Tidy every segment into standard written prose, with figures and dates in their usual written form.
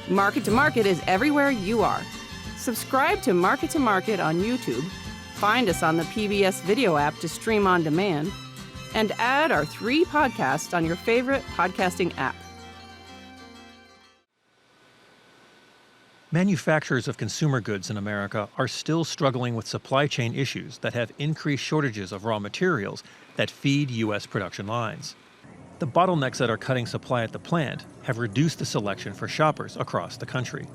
Market to Market is everywhere you are. Subscribe to Market on YouTube, find us on the PBS video app to stream on demand, and add our 3 podcasts on your favorite podcasting app. Manufacturers of consumer goods in America are still struggling with supply chain issues that have increased shortages of raw materials that feed U.S. production lines. The bottlenecks that are cutting supply at the plant have reduced the selection for shoppers across the country.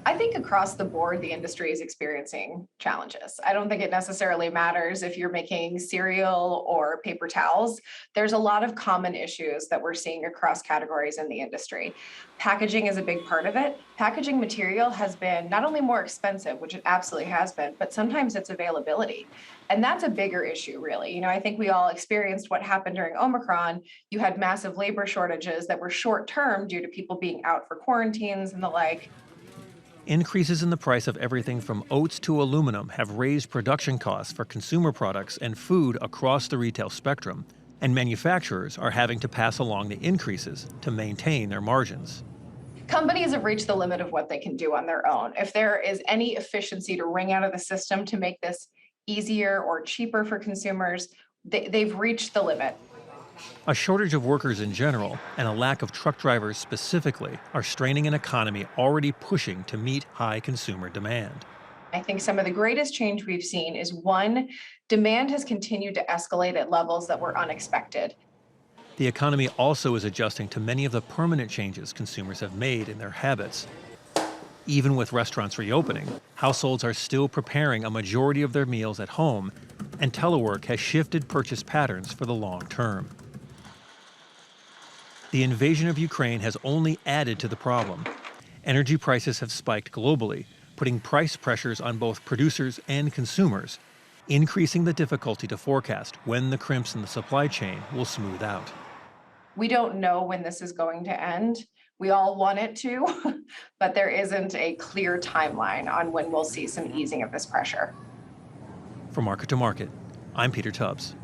I think across the board, the industry is experiencing challenges. I don't think it necessarily matters if you're making cereal or paper towels. There's a lot of common issues that we're seeing across categories in the industry. Packaging is a big part of it. Packaging material has been not only more expensive, which it absolutely has been, but sometimes it's availability. And that's a bigger issue, really. I think we all experienced what happened during Omicron. You had massive labor shortages that were short-term due to people being out for quarantines and the like. Increases in the price of everything from oats to aluminum have raised production costs for consumer products and food across the retail spectrum, and manufacturers are having to pass along the increases to maintain their margins. Companies have reached the limit of what they can do on their own. If there is any efficiency to wring out of the system to make this easier or cheaper for consumers, they've reached the limit. A shortage of workers in general and a lack of truck drivers specifically are straining an economy already pushing to meet high consumer demand. I think some of the greatest change we've seen is, one, demand has continued to escalate at levels that were unexpected. The economy also is adjusting to many of the permanent changes consumers have made in their habits. Even with restaurants reopening, households are still preparing a majority of their meals at home, and telework has shifted purchase patterns for the long term. The invasion of Ukraine has only added to the problem. Energy prices have spiked globally, putting price pressures on both producers and consumers, increasing the difficulty to forecast when the crimps in the supply chain will smooth out. We don't know when this is going to end. We all want it to, but there isn't a clear timeline on when we'll see some easing of this pressure. For Market to Market, I'm Peter Tubbs.